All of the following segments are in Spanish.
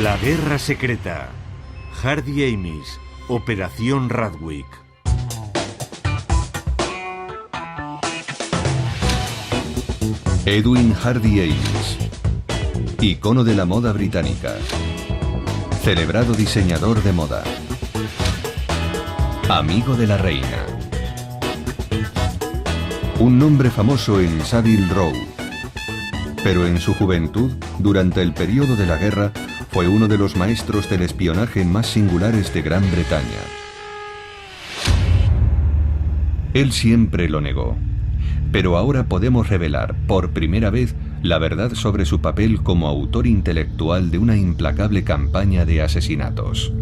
La guerra secreta. Hardy Amis. Operación Radwig. Edwin Hardy Amis, icono de la moda británica, celebrado diseñador de moda, amigo de la reina, un nombre famoso en Savile Row, pero en su juventud, durante el periodo de la guerra, fue uno de los maestros del espionaje más singulares de Gran Bretaña. Él siempre lo negó. Pero ahora podemos revelar, por primera vez, la verdad sobre su papel como autor intelectual de una implacable campaña de asesinatos.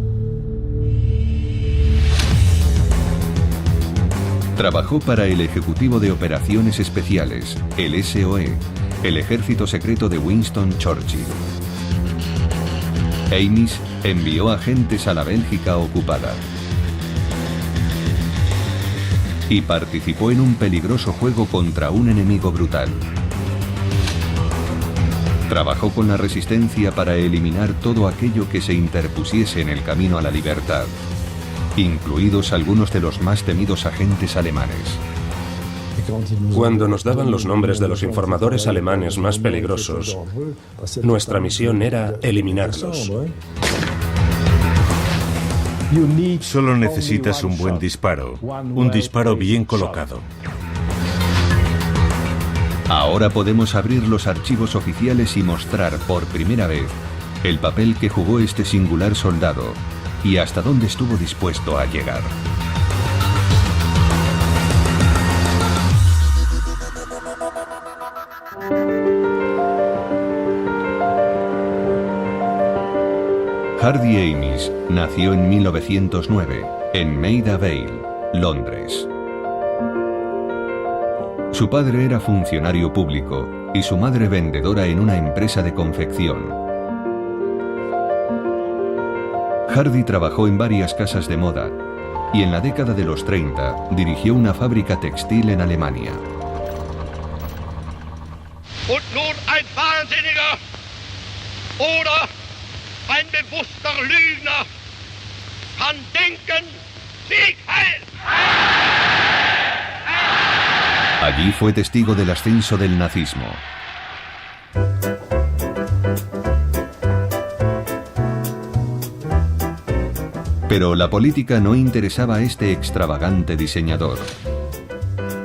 Trabajó para el Ejecutivo de Operaciones Especiales, el SOE, el ejército secreto de Winston Churchill. Amis envió agentes a la Bélgica ocupada y participó en un peligroso juego contra un enemigo brutal. Trabajó con la resistencia para eliminar todo aquello que se interpusiese en el camino a la libertad, incluidos algunos de los más temidos agentes alemanes. Cuando nos daban los nombres de los informadores alemanes más peligrosos, nuestra misión era eliminarlos. Solo necesitas un buen disparo, un disparo bien colocado. Ahora podemos abrir los archivos oficiales y mostrar por primera vez el papel que jugó este singular soldado y hasta dónde estuvo dispuesto a llegar. Hardy Amis nació en 1909, en Maida Vale, Londres. Su padre era funcionario público y su madre vendedora en una empresa de confección. Hardy trabajó en varias casas de moda y en la década de los 30 dirigió una fábrica textil en Alemania. Und nun ein Wahnsinniger oder ein bewusster Lügner kann denken, Sieg heil! Allí fue testigo del ascenso del nazismo. Pero la política no interesaba a este extravagante diseñador.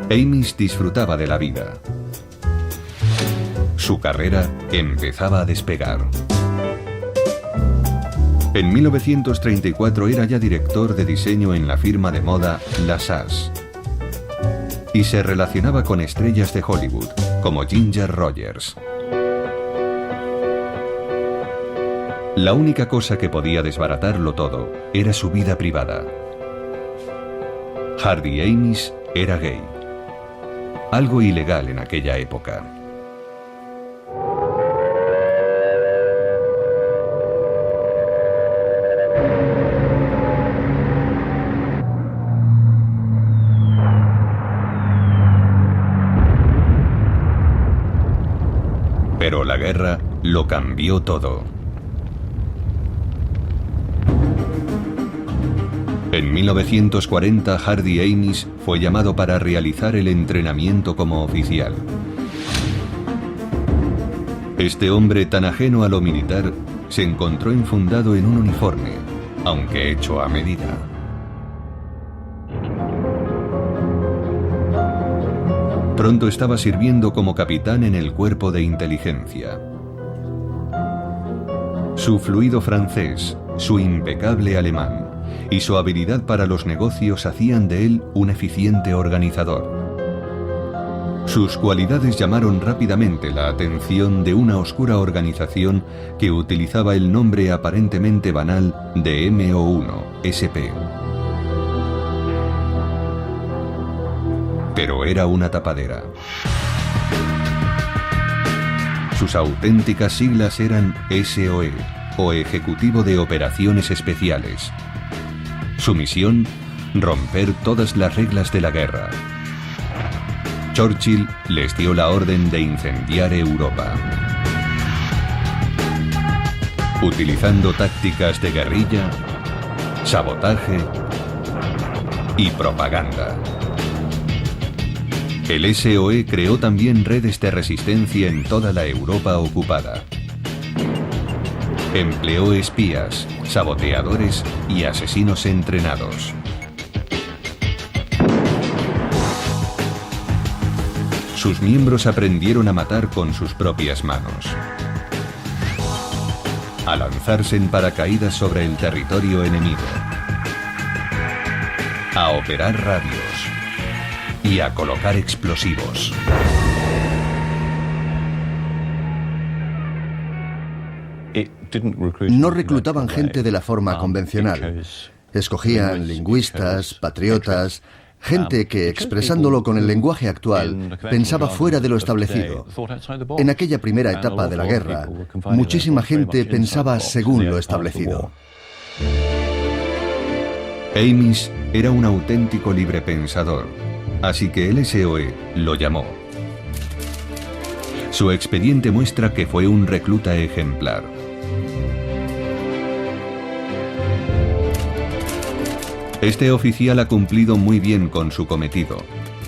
Amis disfrutaba de la vida. Su carrera empezaba a despegar. En 1934 era ya director de diseño en la firma de moda Lasas y se relacionaba con estrellas de Hollywood, como Ginger Rogers. La única cosa que podía desbaratarlo todo era su vida privada. Hardy Amis era gay, algo ilegal en aquella época. Pero la guerra lo cambió todo. En 1940, Hardy Amis fue llamado para realizar el entrenamiento como oficial. Este hombre tan ajeno a lo militar se encontró enfundado en un uniforme, aunque hecho a medida. Pronto estaba sirviendo como capitán en el cuerpo de inteligencia. Su fluido francés, su impecable alemán y su habilidad para los negocios hacían de él un eficiente organizador. Sus cualidades llamaron rápidamente la atención de una oscura organización que utilizaba el nombre aparentemente banal de MO1-SP. Pero era una tapadera. Sus auténticas siglas eran SOE, o Ejecutivo de Operaciones Especiales. Su misión, romper todas las reglas de la guerra. Churchill les dio la orden de incendiar Europa. utilizando tácticas de guerrilla, sabotaje y propaganda. El SOE creó también redes de resistencia en toda la Europa ocupada. Empleó espías, saboteadores y asesinos entrenados. Sus miembros aprendieron a matar con sus propias manos, a lanzarse en paracaídas sobre el territorio enemigo, a operar radios y a colocar explosivos. No reclutaban gente de la forma convencional. Escogían lingüistas, patriotas, gente que, expresándolo con el lenguaje actual, pensaba fuera de lo establecido. En aquella primera etapa de la guerra, muchísima gente pensaba según lo establecido. Amis era un auténtico librepensador, así que el SOE lo llamó. Su expediente muestra que fue un recluta ejemplar. Este oficial ha cumplido muy bien con su cometido.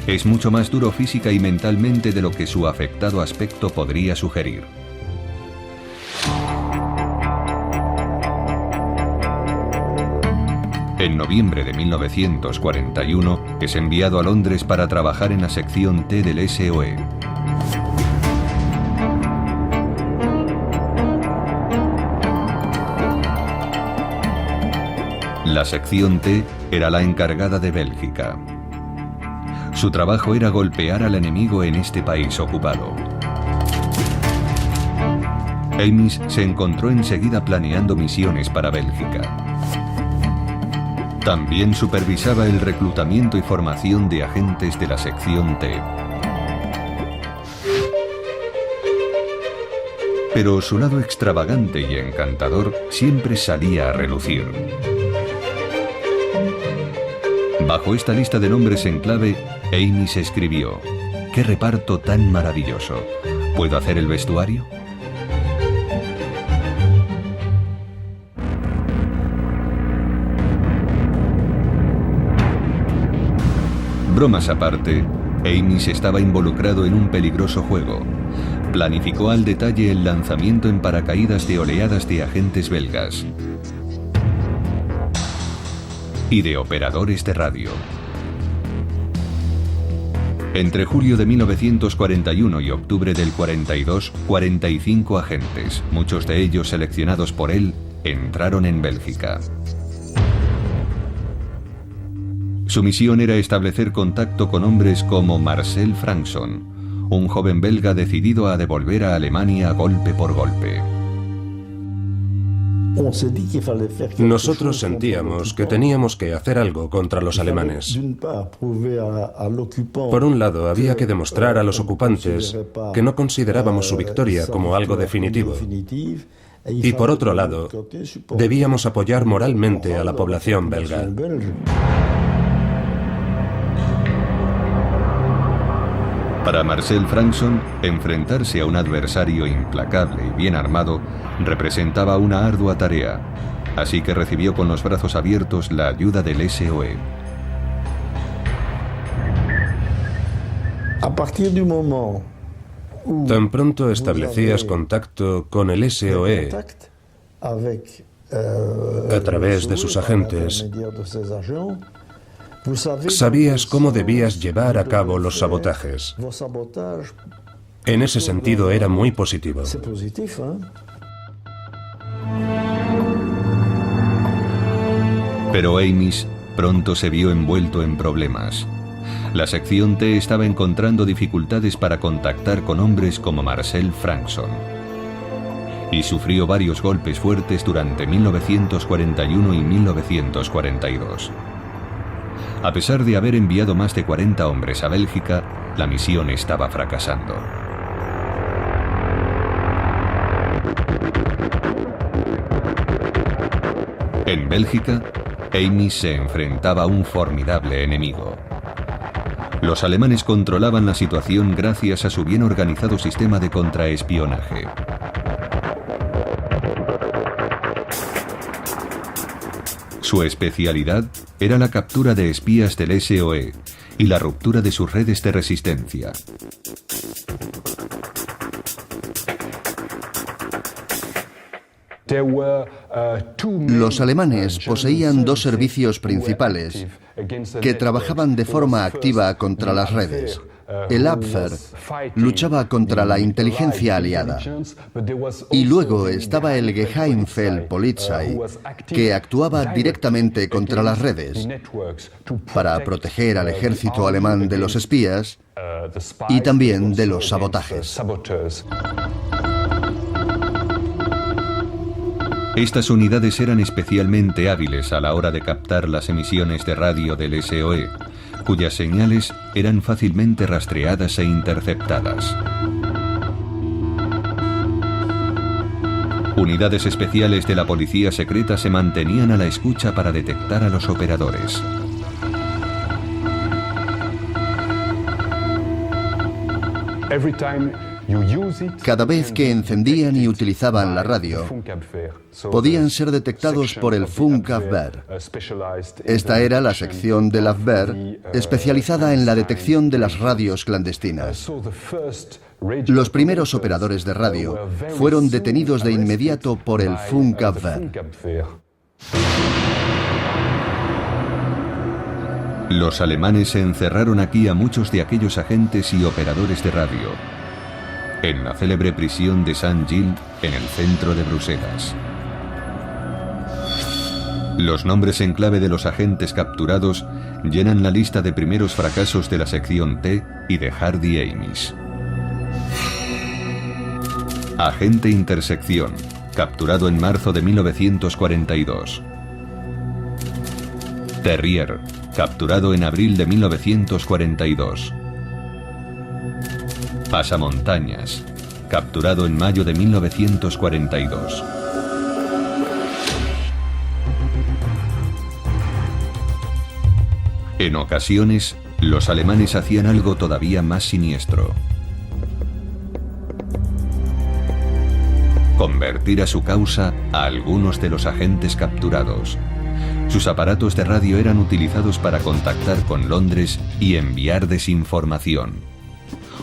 Es mucho más duro física y mentalmente de lo que su afectado aspecto podría sugerir. En noviembre de 1941 es enviado a Londres para trabajar en la sección T del SOE. La sección T era la encargada de Bélgica. Su trabajo era golpear al enemigo en este país ocupado. Amis se encontró enseguida planeando misiones para Bélgica. También supervisaba el reclutamiento y formación de agentes de la sección T. Pero su lado extravagante y encantador siempre salía a relucir. Bajo esta lista de nombres en clave, Amis escribió: ¡qué reparto tan maravilloso! ¿Puedo hacer el vestuario? Bromas aparte, Amis estaba involucrado en un peligroso juego. Planificó al detalle el lanzamiento en paracaídas de oleadas de agentes belgas y de operadores de radio. Entre julio de 1941 y octubre del 42, 45 agentes, muchos de ellos seleccionados por él, entraron en Bélgica. Su misión era establecer contacto con hombres como Marcel Frankson, un joven belga decidido a devolver a Alemania golpe por golpe. Nosotros sentíamos que teníamos que hacer algo contra los alemanes. Por un lado, había que demostrar a los ocupantes que no considerábamos su victoria como algo definitivo. Y por otro lado, debíamos apoyar moralmente a la población belga. Para Marcel Frankson, enfrentarse a un adversario implacable y bien armado representaba una ardua tarea, así que recibió con los brazos abiertos la ayuda del SOE. Tan pronto establecías contacto con el SOE a través de sus agentes, sabías cómo debías llevar a cabo los sabotajes. En ese sentido era muy positivo. Pero Amis pronto se vio envuelto en problemas. La sección T estaba encontrando dificultades para contactar con hombres como Marcel Frankson. Y sufrió varios golpes fuertes durante 1941 y 1942. A pesar de haber enviado más de 40 hombres a Bélgica, la misión estaba fracasando. En Bélgica, Amis se enfrentaba a un formidable enemigo. Los alemanes controlaban la situación gracias a su bien organizado sistema de contraespionaje. Su especialidad era la captura de espías del SOE y la ruptura de sus redes de resistencia. Los alemanes poseían dos servicios principales que trabajaban de forma activa contra las redes. El Abwehr luchaba contra la inteligencia aliada. Y luego estaba el Geheimfeldpolizei, que actuaba directamente contra las redes para proteger al ejército alemán de los espías y también de los sabotajes. Estas unidades eran especialmente hábiles a la hora de captar las emisiones de radio del SOE, cuyas señales eran fácilmente rastreadas e interceptadas. Unidades especiales de la policía secreta se mantenían a la escucha para detectar a los operadores. Cada vez que encendían y utilizaban la radio, podían ser detectados por el Funkabwehr. Esta era la sección del Abwehr especializada en la detección de las radios clandestinas. Los primeros operadores de radio fueron detenidos de inmediato por el Funkabwehr. Los alemanes encerraron aquí a muchos de aquellos agentes y operadores de radio en la célebre prisión de Saint-Gilles, en el centro de Bruselas. Los nombres en clave de los agentes capturados llenan la lista de primeros fracasos de la sección T y de Hardy Amis. Agente Intersección, capturado en marzo de 1942. Terrier, capturado en abril de 1942. Pasamontañas, capturado en mayo de 1942. En ocasiones, los alemanes hacían algo todavía más siniestro: convertir a su causa a algunos de los agentes capturados. Sus aparatos de radio eran utilizados para contactar con Londres y enviar desinformación.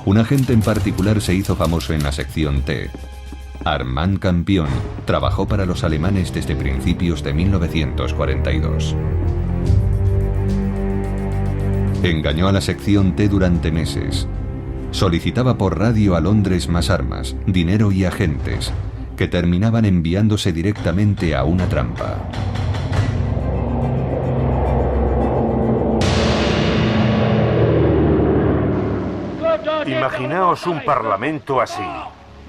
Un agente en particular se hizo famoso en la sección T. Armand Campion trabajó para los alemanes desde principios de 1942. Engañó a la sección T durante meses. Solicitaba por radio a Londres más armas, dinero y agentes, que terminaban enviándose directamente a una trampa. Imaginaos un parlamento así.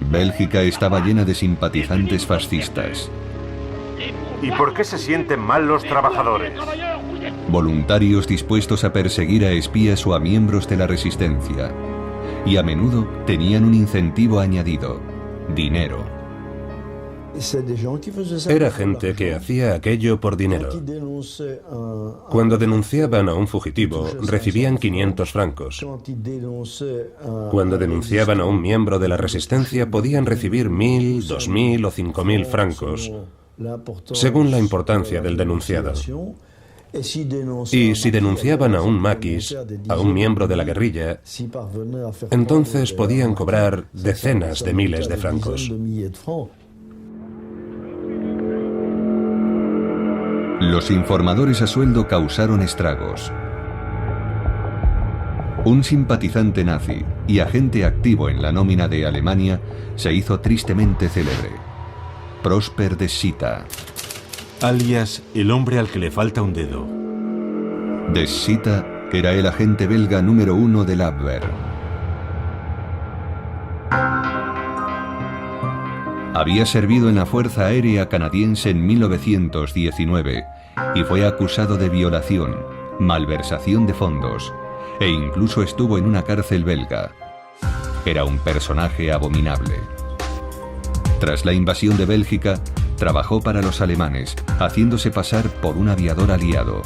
Bélgica estaba llena de simpatizantes fascistas. ¿Y por qué se sienten mal los trabajadores? Voluntarios dispuestos a perseguir a espías o a miembros de la resistencia. Y a menudo tenían un incentivo añadido: dinero. Era gente que hacía aquello por dinero. Cuando denunciaban a un fugitivo, recibían 500 francos. Cuando denunciaban a un miembro de la resistencia, podían recibir 1.000, 2.000 o 5.000 francos, según la importancia del denunciado. Y si denunciaban a un maquis, a un miembro de la guerrilla, entonces podían cobrar decenas de miles de francos. Los informadores a sueldo causaron estragos. Un simpatizante nazi y agente activo en la nómina de Alemania se hizo tristemente célebre: Prosper de Sitta. Alias el hombre al que le falta un dedo. De Sitta era el agente belga número 1 del Abwehr. Había servido en la Fuerza Aérea Canadiense en 1919 y fue acusado de violación, malversación de fondos e incluso estuvo en una cárcel belga. Era un personaje abominable. Tras la invasión de Bélgica, trabajó para los alemanes, haciéndose pasar por un aviador aliado.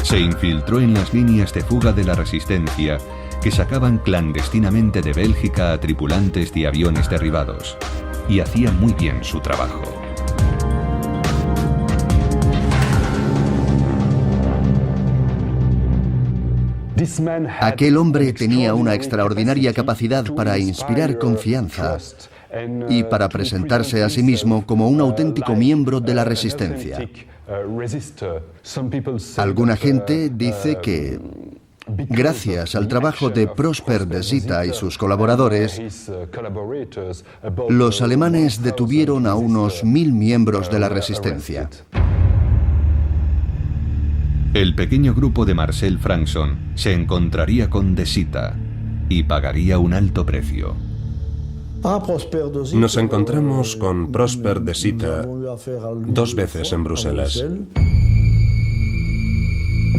Se infiltró en las líneas de fuga de la resistencia que sacaban clandestinamente de Bélgica a tripulantes de aviones derribados. y hacía muy bien su trabajo. Aquel hombre tenía una extraordinaria capacidad para inspirar confianza y para presentarse a sí mismo como un auténtico miembro de la resistencia. Alguna gente dice que, gracias al trabajo de Prosper de Zieta y sus colaboradores, los alemanes detuvieron a unos 1000 miembros de la resistencia. El pequeño grupo de Marcel Frankson se encontraría con de Zieta y pagaría un alto precio. Nos encontramos con Prosper de Zieta 2 veces en Bruselas.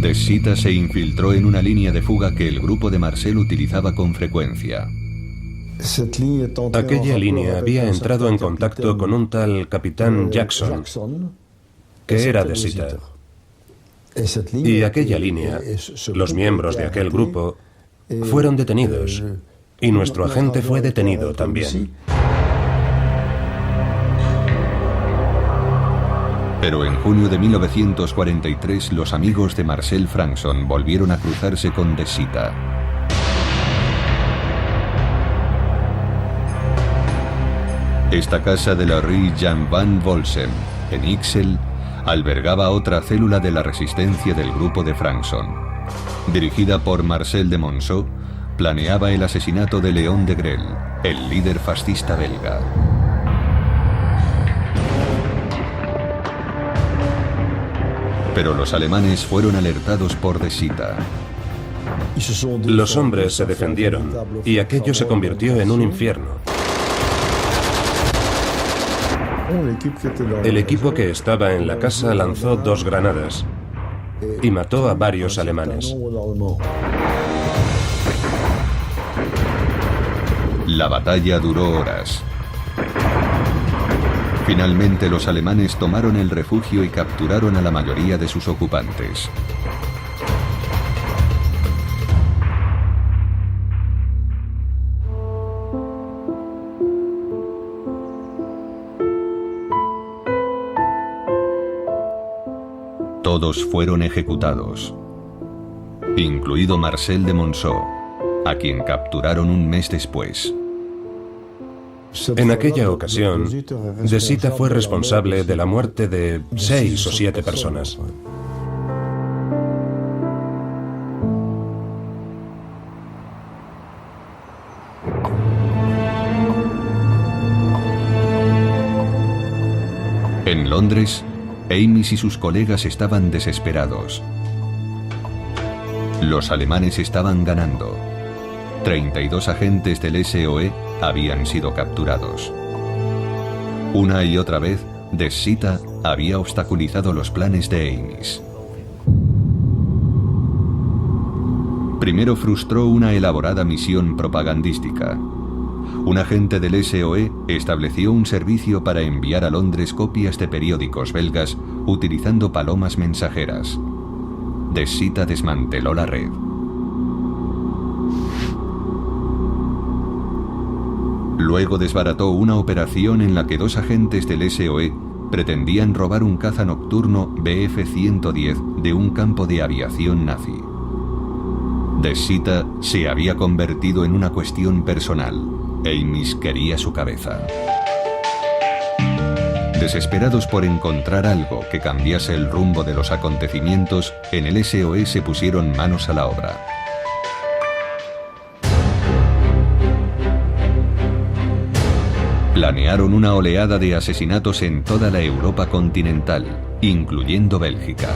De Zieta se infiltró en una línea de fuga que el grupo de Marcel utilizaba con frecuencia. Aquella línea había entrado en contacto con un tal capitán Jackson, que era de Zieta. Y aquella línea, los miembros de aquel grupo, fueron detenidos. Y nuestro agente fue detenido también. Pero en junio de 1943 los amigos de Marcel Frankson volvieron a cruzarse con de Zieta. Esta casa de la Rue Jan van Bolsem, en Ixelles, albergaba otra célula de la resistencia del grupo de Frankson. Dirigida por Marcel de Monceau, planeaba el asesinato de Léon Degrelle, el líder fascista belga. Pero los alemanes fueron alertados por de Zieta. Los hombres se defendieron y aquello se convirtió en un infierno. El equipo que estaba en la casa lanzó 2 granadas y mató a varios alemanes. La batalla duró horas. Finalmente los alemanes tomaron el refugio y capturaron a la mayoría de sus ocupantes. Todos fueron ejecutados, incluido Marcel de Monceau, a quien capturaron un mes después. En aquella ocasión, de Zieta fue responsable de la muerte de 6 o 7 personas. En Londres, Amis y sus colegas estaban desesperados. Los alemanes estaban ganando. 32 agentes del SOE habían sido capturados. Una y otra vez, de Zieta había obstaculizado los planes de Amis. Primero frustró una elaborada misión propagandística. Un agente del SOE estableció un servicio para enviar a Londres copias de periódicos belgas utilizando palomas mensajeras. De Zieta desmanteló la red. Luego desbarató una operación en la que 2 agentes del SOE pretendían robar un caza nocturno Bf-110 de un campo de aviación nazi. De Zieta se había convertido en una cuestión personal. Amis quería su cabeza. Desesperados por encontrar algo que cambiase el rumbo de los acontecimientos, en el SOE se pusieron manos a la obra. Planearon una oleada de asesinatos en toda la Europa continental, incluyendo Bélgica.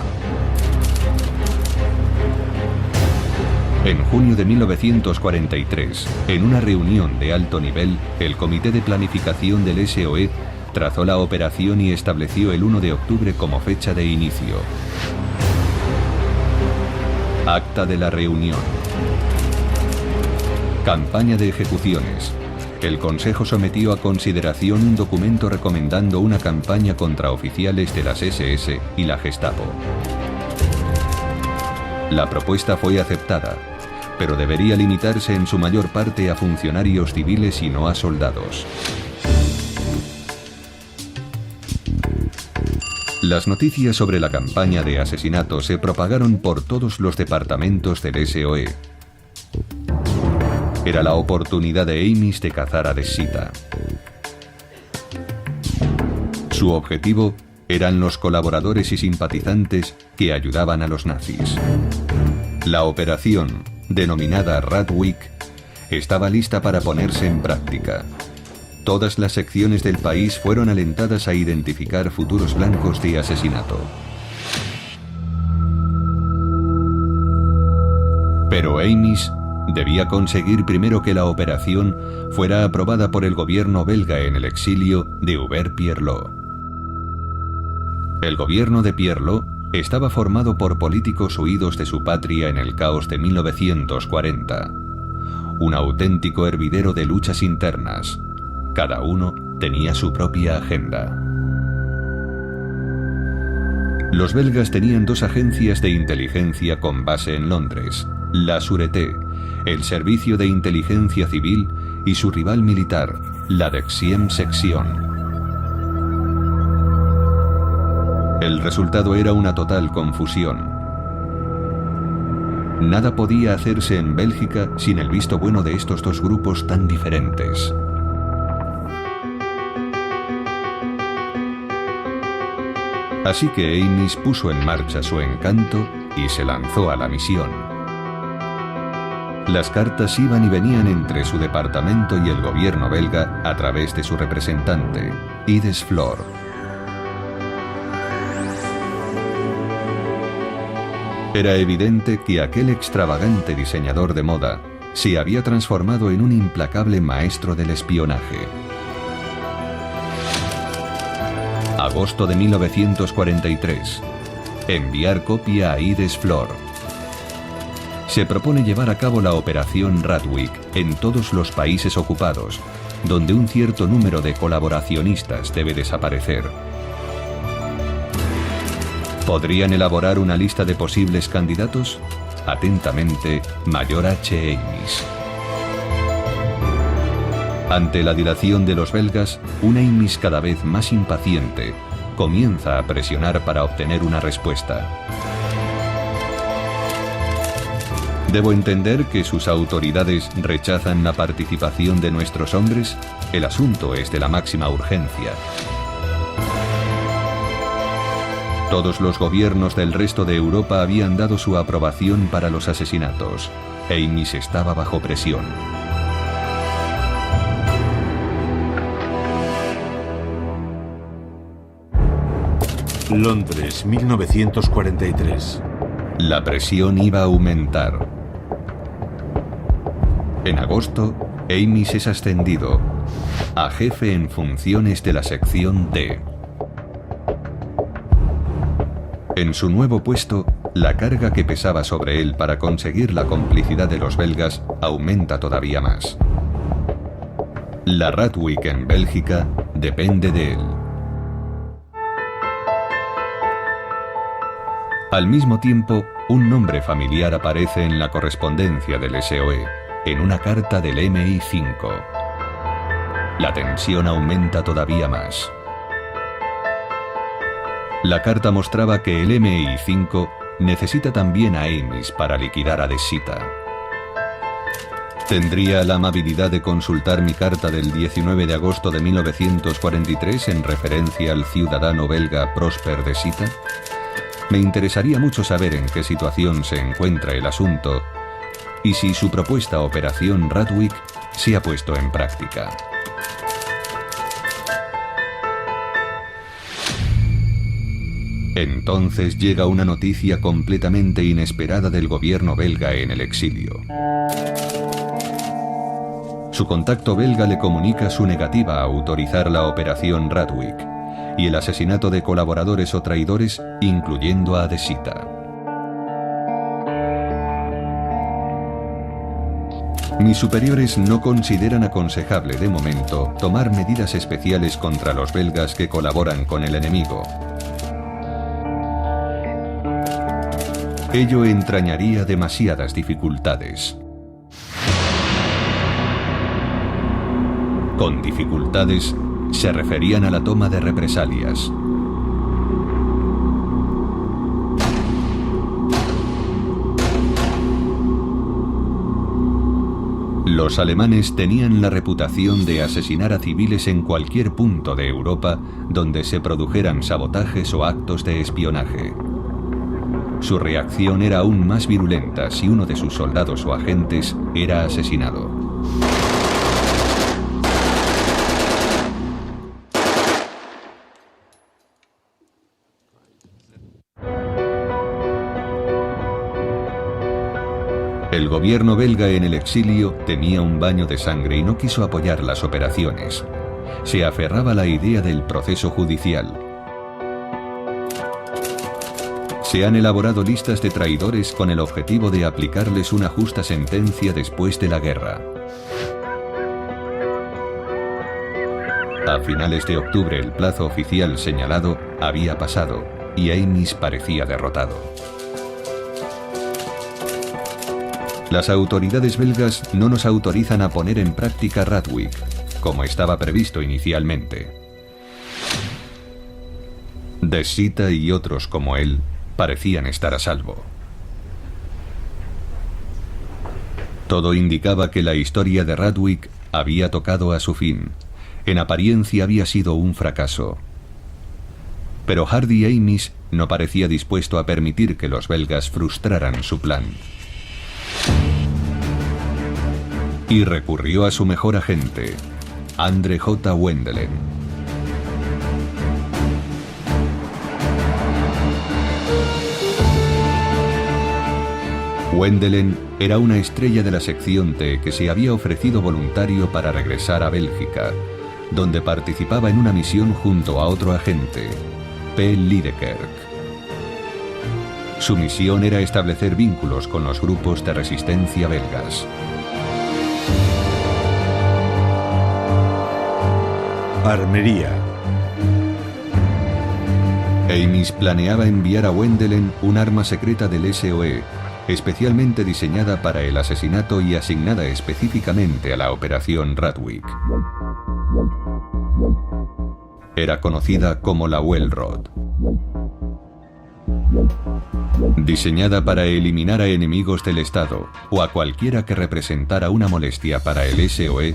En junio de 1943, en una reunión de alto nivel, el Comité de Planificación del SOE trazó la operación y estableció el 1 de octubre como fecha de inicio. Acta de la reunión. Campaña de ejecuciones. El Consejo sometió a consideración un documento recomendando una campaña contra oficiales de las SS y la Gestapo. La propuesta fue aceptada, pero debería limitarse en su mayor parte a funcionarios civiles y no a soldados. Las noticias sobre la campaña de asesinato se propagaron por todos los departamentos del SOE. Era la oportunidad de Amis de cazar a Dessita. Su objetivo eran los colaboradores y simpatizantes que ayudaban a los nazis. La operación, denominada Radwig, estaba lista para ponerse en práctica. Todas las secciones del país fueron alentadas a identificar futuros blancos de asesinato. Pero Amis debía conseguir primero que la operación fuera aprobada por el gobierno belga en el exilio de Hubert Pierlot. El gobierno de Pierlot estaba formado por políticos huidos de su patria en el caos de 1940. Un auténtico hervidero de luchas internas. Cada uno tenía su propia agenda. Los belgas tenían dos agencias de inteligencia con base en Londres, la Sûreté, el Servicio de Inteligencia Civil, y su rival militar, la Deuxième Section. El resultado era una total confusión. Nada podía hacerse en Bélgica sin el visto bueno de estos dos grupos tan diferentes. Así que Amis puso en marcha su encanto y se lanzó a la misión. Las cartas iban y venían entre su departamento y el gobierno belga a través de su representante, Yves Flor. Era evidente que aquel extravagante diseñador de moda se había transformado en un implacable maestro del espionaje. Agosto de 1943. Enviar copia a Yves Flor. Se propone llevar a cabo la operación Radwig en todos los países ocupados, donde un cierto número de colaboracionistas debe desaparecer. ¿Podrían elaborar una lista de posibles candidatos? Atentamente, Mayor H. Amis. Ante la dilación de los belgas, un Amis cada vez más impaciente comienza a presionar para obtener una respuesta. ¿Debo entender que sus autoridades rechazan la participación de nuestros hombres? El asunto es de la máxima urgencia. Todos los gobiernos del resto de Europa habían dado su aprobación para los asesinatos. Amis estaba bajo presión. Londres, 1943. La presión iba a aumentar. En agosto, Amis es ascendido a jefe en funciones de la sección D. En su nuevo puesto, la carga que pesaba sobre él para conseguir la complicidad de los belgas aumenta todavía más. La Radwig en Bélgica depende de él. Al mismo tiempo, un nombre familiar aparece en la correspondencia del SOE, en una carta del MI5. La tensión aumenta todavía más. La carta mostraba que el MI5 necesita también a Amis para liquidar a Dessita. ¿Tendría la amabilidad de consultar mi carta del 19 de agosto de 1943 en referencia al ciudadano belga Prosper Dessita? Me interesaría mucho saber en qué situación se encuentra el asunto y si su propuesta Operación Radwig se ha puesto en práctica. Entonces llega una noticia completamente inesperada del gobierno belga en el exilio. Su contacto belga le comunica su negativa a autorizar la Operación Radwig y el asesinato de colaboradores o traidores, incluyendo a Dessita. Mis superiores no consideran aconsejable de momento tomar medidas especiales contra los belgas que colaboran con el enemigo. Ello entrañaría demasiadas dificultades. Con dificultades se referían a la toma de represalias. Los alemanes tenían la reputación de asesinar a civiles en cualquier punto de Europa donde se produjeran sabotajes o actos de espionaje. Su reacción era aún más virulenta si uno de sus soldados o agentes era asesinado. El gobierno belga en el exilio temía un baño de sangre y no quiso apoyar las operaciones. Se aferraba a la idea del proceso judicial. Se han elaborado listas de traidores con el objetivo de aplicarles una justa sentencia después de la guerra. A finales de octubre el plazo oficial señalado había pasado y Eimis parecía derrotado. Las autoridades belgas no nos autorizan a poner en práctica Radwijk, como estaba previsto inicialmente. De Sitta y otros como él parecían estar a salvo. Todo indicaba que la historia de Radwijk había tocado a su fin. En apariencia había sido un fracaso. Pero Hardy Eimis no parecía dispuesto a permitir que los belgas frustraran su plan. Y recurrió a su mejor agente, Andre J. Wendelen. Wendelen era una estrella de la sección T que se había ofrecido voluntario para regresar a Bélgica, donde participaba en una misión junto a otro agente, P. Liedekerk. Su misión era establecer vínculos con los grupos de resistencia belgas. Armería. Eimis planeaba enviar a Wendelen un arma secreta del SOE, especialmente diseñada para el asesinato y asignada específicamente a la operación Radwijk. Era conocida como la Welrod. Diseñada para eliminar a enemigos del Estado o a cualquiera que representara una molestia para el SOE,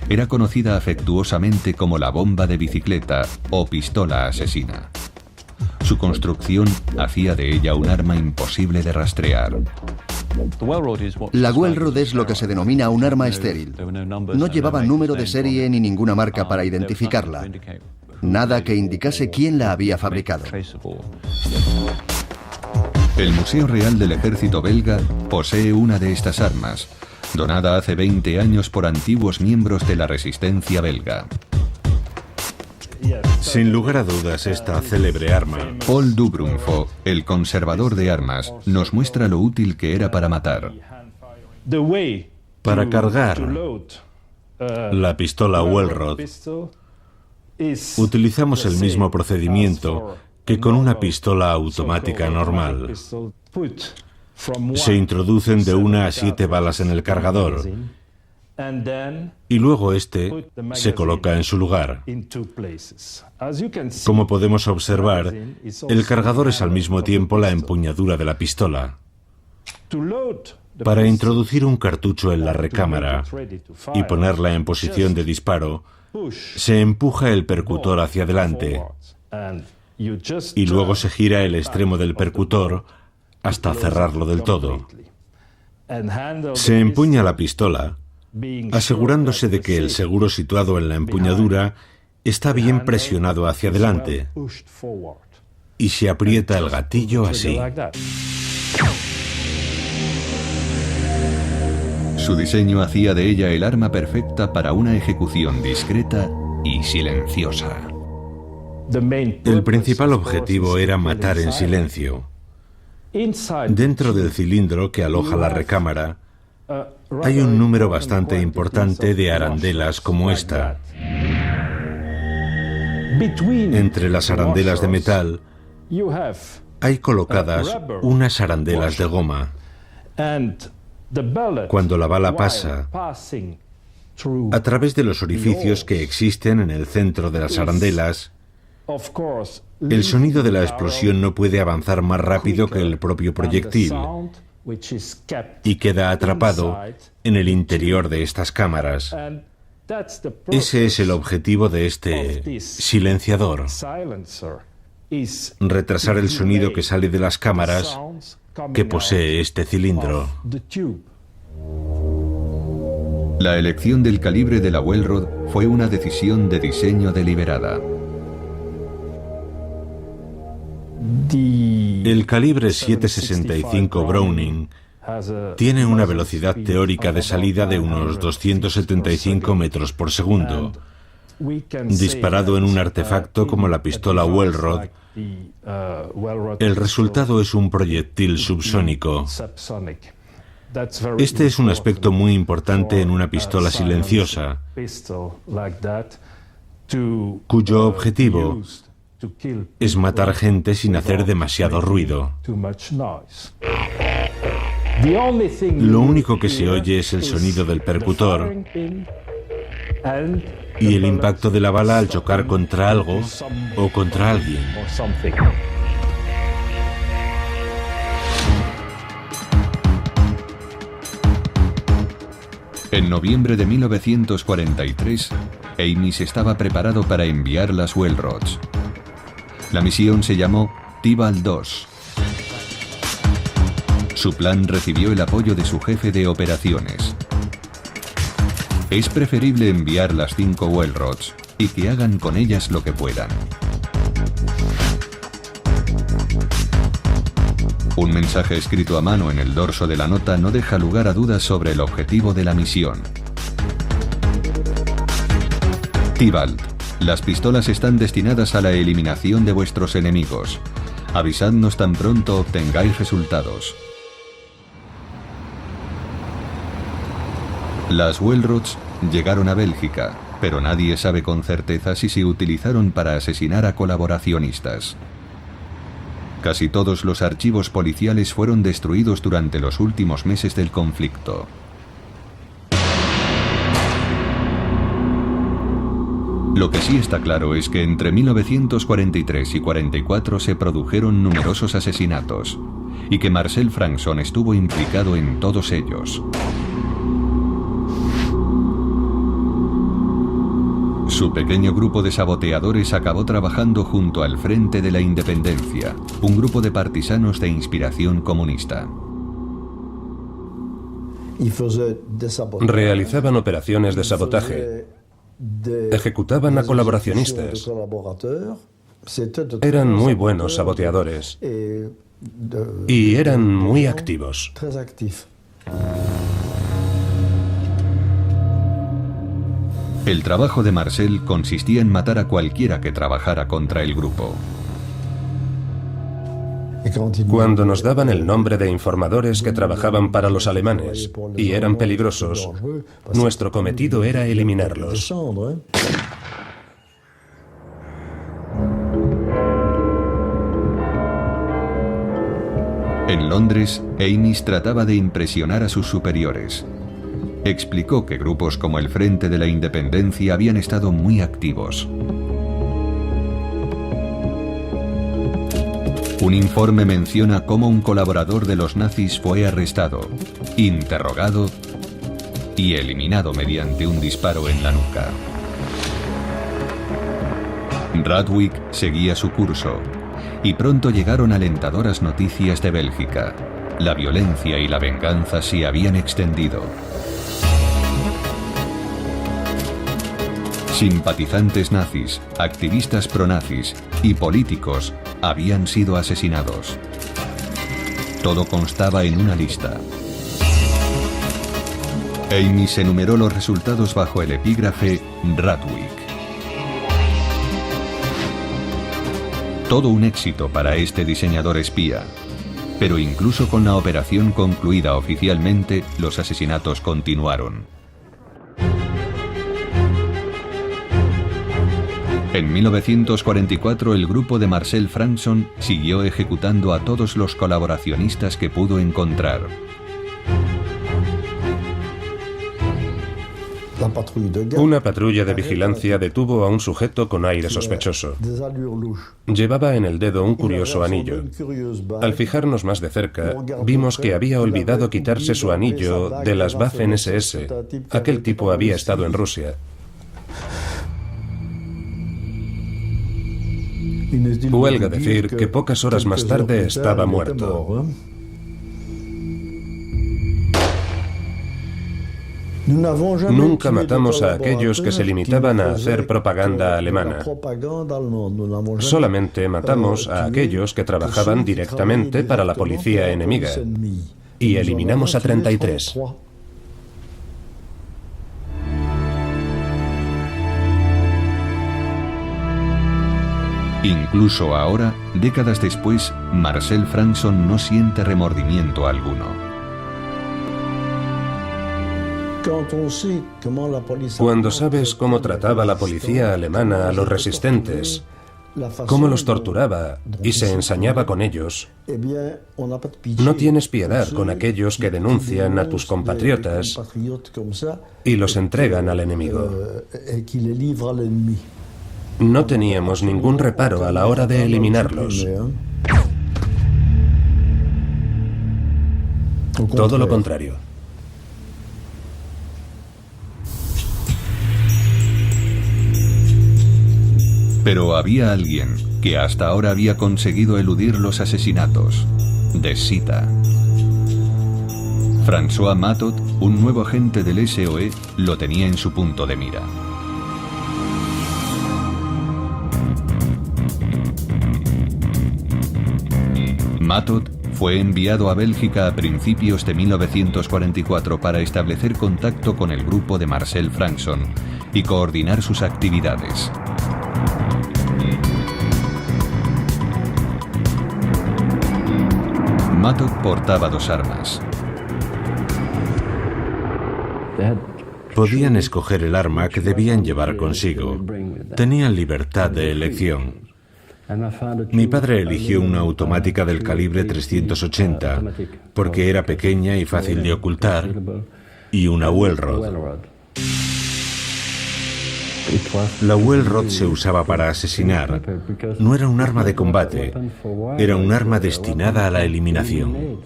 era conocida afectuosamente como la bomba de bicicleta o pistola asesina. Su construcción hacía de ella un arma imposible de rastrear. La Welrod es lo que se denomina un arma estéril. No llevaba número de serie ni ninguna marca para identificarla. Nada que indicase quién la había fabricado. El Museo Real del Ejército belga posee una de estas armas, donada hace 20 años por antiguos miembros de la resistencia belga. Sin lugar a dudas, esta célebre arma. Paul Dubrunfo, el conservador de armas, nos muestra lo útil que era para matar. Para cargar la pistola Welrod, utilizamos el mismo procedimiento que con una pistola automática normal. Se introducen de 1 a 7 balas en el cargador y luego este se coloca en su lugar. Como podemos observar, el cargador es al mismo tiempo la empuñadura de la pistola. Para introducir un cartucho en la recámara y ponerla en posición de disparo, se empuja el percutor hacia adelante y luego se gira el extremo del percutor hasta cerrarlo del todo. Se empuña la pistola, asegurándose de que el seguro situado en la empuñadura está bien presionado hacia adelante, y se aprieta el gatillo así. Su diseño hacía de ella el arma perfecta para una ejecución discreta y silenciosa. El principal objetivo era matar en silencio. Dentro del cilindro que aloja la recámara, hay un número bastante importante de arandelas como esta. Entre las arandelas de metal hay colocadas unas arandelas de goma. Cuando la bala pasa a través de los orificios que existen en el centro de las arandelas, el sonido de la explosión no puede avanzar más rápido que el propio proyectil, y queda atrapado en el interior de estas cámaras. Ese es el objetivo de este silenciador: retrasar el sonido que sale de las cámaras que posee este cilindro. La elección del calibre de la Welrod fue una decisión de diseño deliberada. El calibre 7.65 Browning tiene una velocidad teórica de salida de unos 275 metros por segundo. Disparado en un artefacto como la pistola Welrod, el resultado es un proyectil subsónico. Este es un aspecto muy importante en una pistola silenciosa, cuyo objetivo es matar gente sin hacer demasiado ruido. Lo único que se oye es el sonido del percutor y el impacto de la bala al chocar contra algo o contra alguien. En noviembre de 1943, Amis estaba preparado para enviar las Welrods. La misión se llamó Tybalt II. Su plan recibió el apoyo de su jefe de operaciones. Es preferible enviar las 5 Welrods y que hagan con ellas lo que puedan. Un mensaje escrito a mano en el dorso de la nota no deja lugar a dudas sobre el objetivo de la misión. Tybalt, las pistolas están destinadas a la eliminación de vuestros enemigos. Avisadnos tan pronto obtengáis resultados. Las Welrods llegaron a Bélgica, pero nadie sabe con certeza si se utilizaron para asesinar a colaboracionistas. Casi todos los archivos policiales fueron destruidos durante los últimos meses del conflicto. Lo que sí está claro es que entre 1943 y 44 se produjeron numerosos asesinatos, y que Marcel Frankson estuvo implicado en todos ellos. Su pequeño grupo de saboteadores acabó trabajando junto al Frente de la Independencia, un grupo de partisanos de inspiración comunista. Realizaban operaciones de sabotaje, ejecutaban a colaboracionistas, eran muy buenos saboteadores y eran muy activos. El trabajo de Marcel consistía en matar a cualquiera que trabajara contra el grupo. Cuando nos daban el nombre de informadores que trabajaban para los alemanes y eran peligrosos, nuestro cometido era eliminarlos. En Londres, Amis trataba de impresionar a sus superiores. Explicó que grupos como el Frente de la Independencia habían estado muy activos. Un informe menciona cómo un colaborador de los nazis fue arrestado, interrogado y eliminado mediante un disparo en la nuca. Radwig seguía su curso, y pronto llegaron alentadoras noticias de Bélgica. La violencia y la venganza se habían extendido. Simpatizantes nazis, activistas pronazis y políticos habían sido asesinados. Todo constaba en una lista. Amis enumeró los resultados bajo el epígrafe Radwig. Todo un éxito para este diseñador espía. Pero incluso con la operación concluida oficialmente, los asesinatos continuaron. En 1944 el grupo de Marcel Frankson siguió ejecutando a todos los colaboracionistas que pudo encontrar. Una patrulla de vigilancia detuvo a un sujeto con aire sospechoso. Llevaba en el dedo un curioso anillo. Al fijarnos más de cerca, vimos que había olvidado quitarse su anillo de las Waffen-SS. Aquel tipo había estado en Rusia. Huelga decir que pocas horas más tarde estaba muerto. Nunca matamos a aquellos que se limitaban a hacer propaganda alemana. Solamente matamos a aquellos que trabajaban directamente para la policía enemiga. Y eliminamos a 33. Incluso ahora, décadas después, Marcel Frankson no siente remordimiento alguno. Cuando sabes cómo trataba la policía alemana a los resistentes, cómo los torturaba y se ensañaba con ellos, no tienes piedad con aquellos que denuncian a tus compatriotas y los entregan al enemigo. No teníamos ningún reparo a la hora de eliminarlos. Todo lo contrario. Pero había alguien que hasta ahora había conseguido eludir los asesinatos. De Sita. François Matot, un nuevo agente del SOE, lo tenía en su punto de mira. Matot fue enviado a Bélgica a principios de 1944 para establecer contacto con el grupo de Marcel Frankson y coordinar sus actividades. Matot portaba dos armas. Podían escoger el arma que debían llevar consigo. Tenían libertad de elección. Mi padre eligió una automática del calibre 380 porque era pequeña y fácil de ocultar, y una Welrod. La Welrod se usaba para asesinar. No era un arma de combate, era un arma destinada a la eliminación.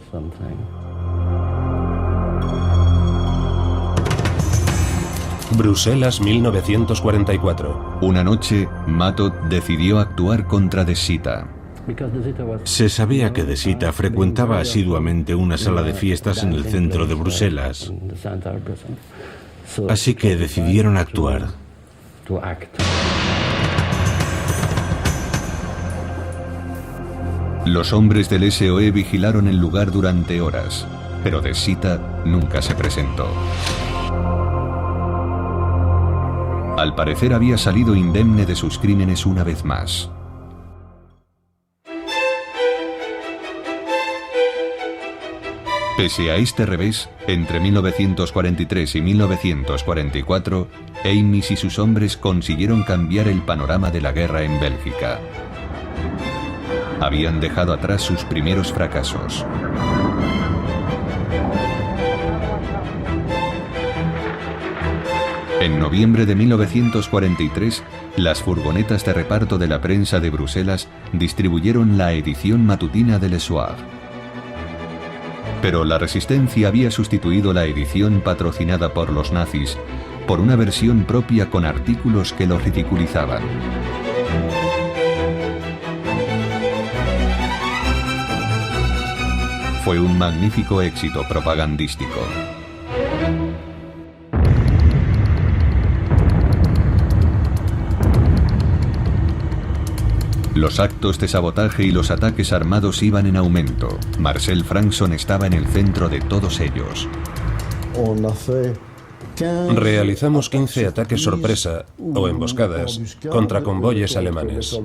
Bruselas, 1944. Una noche, Matot decidió actuar contra De Sita. Se sabía que De Sita frecuentaba asiduamente una sala de fiestas en el centro de Bruselas. Así que decidieron actuar. Los hombres del SOE vigilaron el lugar durante horas, pero De Sita nunca se presentó. Al parecer había salido indemne de sus crímenes una vez más. Pese a este revés, entre 1943 y 1944, Amis y sus hombres consiguieron cambiar el panorama de la guerra en Bélgica. Habían dejado atrás sus primeros fracasos. En noviembre de 1943, las furgonetas de reparto de la prensa de Bruselas distribuyeron la edición matutina de Le Soir. Pero la resistencia había sustituido la edición patrocinada por los nazis por una versión propia con artículos que lo ridiculizaban. Fue un magnífico éxito propagandístico. Los actos de sabotaje y los ataques armados iban en aumento. Marcel Frankson estaba en el centro de todos ellos. Realizamos 15 ataques sorpresa o emboscadas contra convoyes alemanes.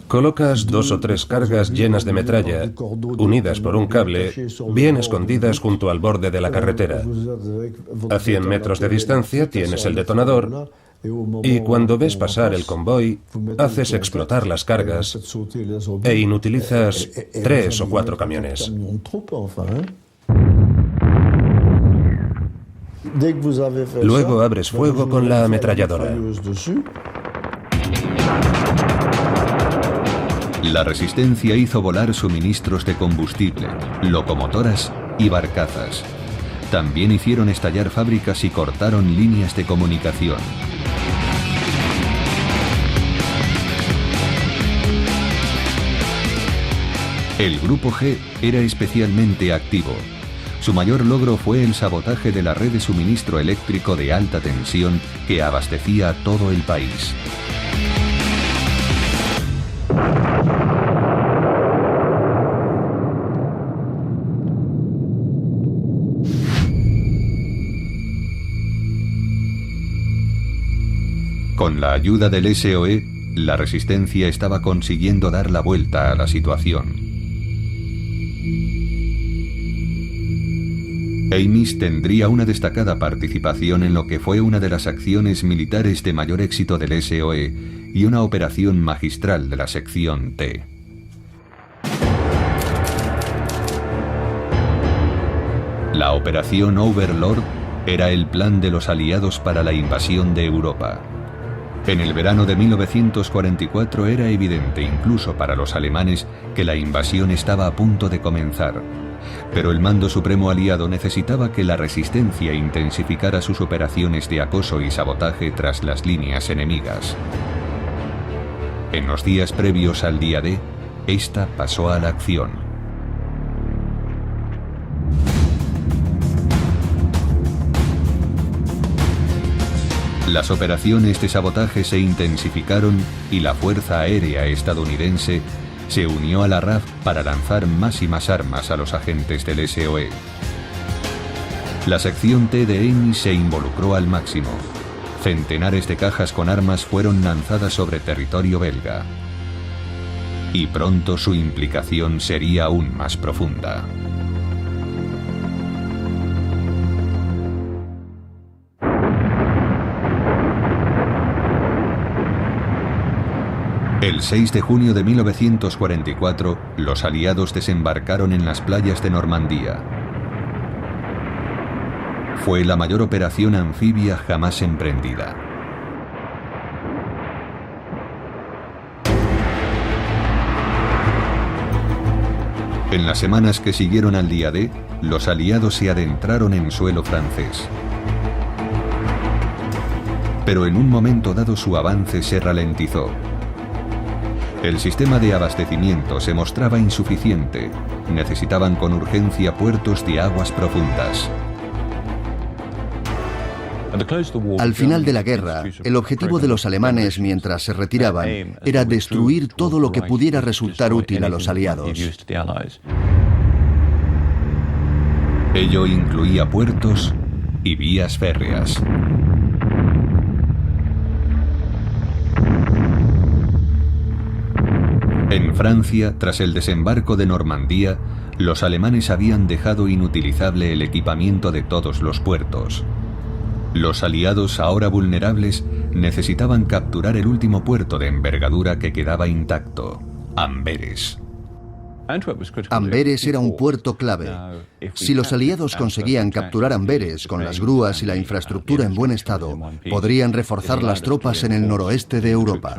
Colocas 2 o 3 cargas llenas de metralla, unidas por un cable, bien escondidas junto al borde de la carretera. A 100 metros de distancia tienes el detonador y cuando ves pasar el convoy, haces explotar las cargas e inutilizas 3 o 4 camiones. Luego abres fuego con la ametralladora. La resistencia hizo volar suministros de combustible, locomotoras y barcazas. También hicieron estallar fábricas y cortaron líneas de comunicación. El Grupo G era especialmente activo. Su mayor logro fue el sabotaje de la red de suministro eléctrico de alta tensión que abastecía a todo el país. Con la ayuda del SOE, la resistencia estaba consiguiendo dar la vuelta a la situación. Amis tendría una destacada participación en lo que fue una de las acciones militares de mayor éxito del SOE y una operación magistral de la sección T. La operación Overlord era el plan de los aliados para la invasión de Europa. En el verano de 1944 era evidente, incluso para los alemanes, que la invasión estaba a punto de comenzar. Pero el mando supremo aliado necesitaba que la resistencia intensificara sus operaciones de acoso y sabotaje tras las líneas enemigas. En los días previos al día D, esta pasó a la acción. Las operaciones de sabotaje se intensificaron y la Fuerza Aérea estadounidense se unió a la RAF para lanzar más y más armas a los agentes del SOE. La sección T de Amis se involucró al máximo. Centenares de cajas con armas fueron lanzadas sobre territorio belga. Y pronto su implicación sería aún más profunda. El 6 de junio de 1944, los aliados desembarcaron en las playas de Normandía. Fue la mayor operación anfibia jamás emprendida. En las semanas que siguieron al día D, los aliados se adentraron en suelo francés. Pero en un momento dado su avance se ralentizó. El sistema de abastecimiento se mostraba insuficiente. Necesitaban con urgencia puertos de aguas profundas. Al final de la guerra, el objetivo de los alemanes mientras se retiraban era destruir todo lo que pudiera resultar útil a los aliados. Ello incluía puertos y vías férreas. En Francia, tras el desembarco de Normandía, los alemanes habían dejado inutilizable el equipamiento de todos los puertos. Los aliados, ahora vulnerables, necesitaban capturar el último puerto de envergadura que quedaba intacto, Amberes. Amberes era un puerto clave. Si los aliados conseguían capturar Amberes con las grúas y la infraestructura en buen estado, podrían reforzar las tropas en el noroeste de Europa.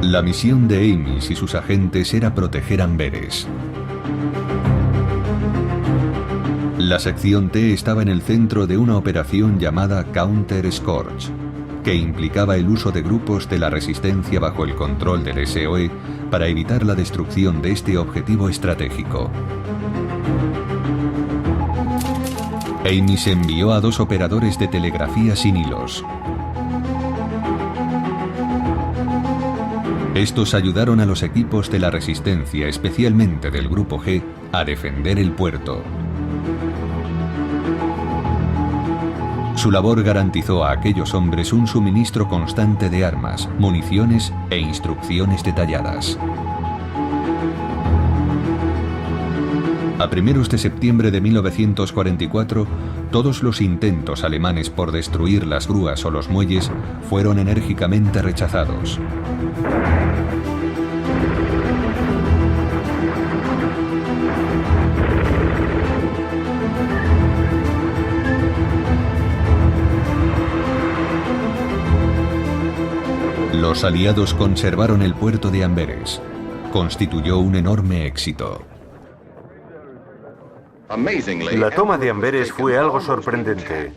La misión de Amis y sus agentes era proteger Amberes. La sección T estaba en el centro de una operación llamada Counter Scorch, que implicaba el uso de grupos de la resistencia bajo el control del SOE para evitar la destrucción de este objetivo estratégico. Amis envió a 2 operadores de telegrafía sin hilos. Estos ayudaron a los equipos de la resistencia, especialmente del Grupo G, a defender el puerto. Su labor garantizó a aquellos hombres un suministro constante de armas, municiones e instrucciones detalladas. A primeros de septiembre de 1944, todos los intentos alemanes por destruir las grúas o los muelles fueron enérgicamente rechazados. Los aliados conservaron el puerto de Amberes. Constituyó un enorme éxito. La toma de Amberes fue algo sorprendente.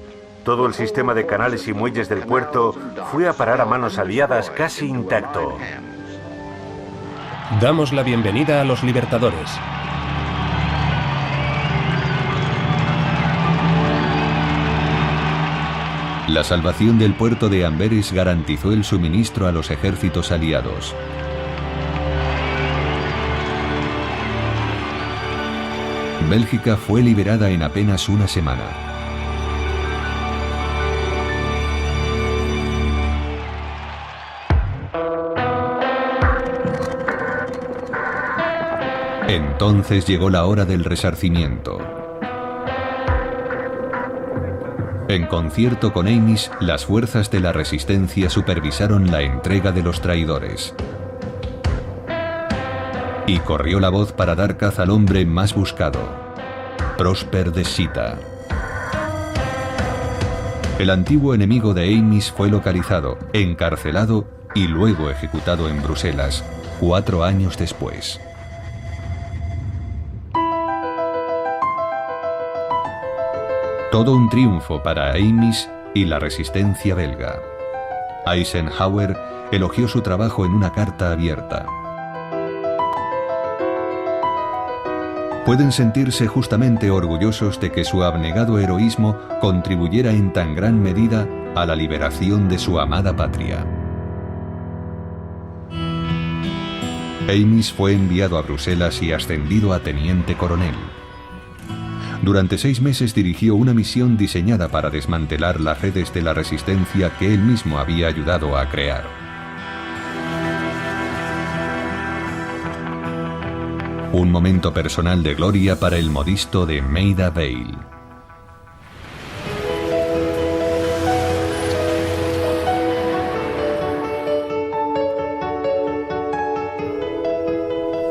Todo el sistema de canales y muelles del puerto fue a parar a manos aliadas casi intacto. Damos la bienvenida a los libertadores. La salvación del puerto de Amberes garantizó el suministro a los ejércitos aliados. Bélgica fue liberada en apenas una semana. Entonces llegó la hora del resarcimiento. En concierto con Amiens, las fuerzas de la resistencia supervisaron la entrega de los traidores. Y corrió la voz para dar caza al hombre más buscado, Prosper de Sita. El antiguo enemigo de Amiens fue localizado, encarcelado y luego ejecutado en Bruselas, 4 años después. Todo un triunfo para Amiens y la resistencia belga. Eisenhower elogió su trabajo en una carta abierta. Pueden sentirse justamente orgullosos de que su abnegado heroísmo contribuyera en tan gran medida a la liberación de su amada patria. Amiens fue enviado a Bruselas y ascendido a teniente coronel. Durante 6 meses dirigió una misión diseñada para desmantelar las redes de la resistencia que él mismo había ayudado a crear. Un momento personal de gloria para el modisto de Maida Vale.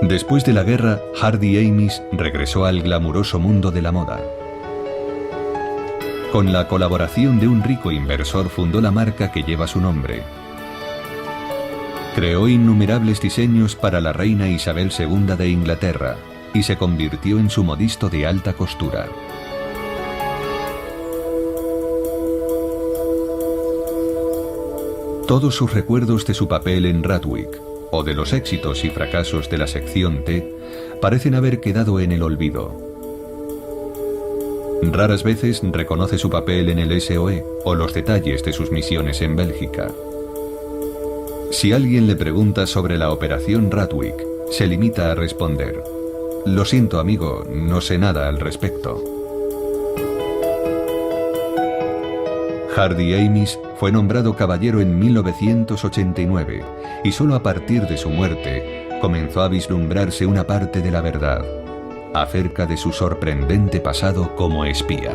Después de la guerra, Hardy Amis regresó al glamuroso mundo de la moda. Con la colaboración de un rico inversor fundó la marca que lleva su nombre. Creó innumerables diseños para la reina Isabel II de Inglaterra y se convirtió en su modisto de alta costura. Todos sus recuerdos de su papel en Ratwick o de los éxitos y fracasos de la sección T parecen haber quedado en el olvido. Raras veces reconoce su papel en el SOE o los detalles de sus misiones en Bélgica. Si alguien le pregunta sobre la operación Ratwick, se limita a responder: "Lo siento, amigo, no sé nada al respecto". Hardy Amis fue nombrado caballero en 1989 y solo a partir de su muerte comenzó a vislumbrarse una parte de la verdad acerca de su sorprendente pasado como espía.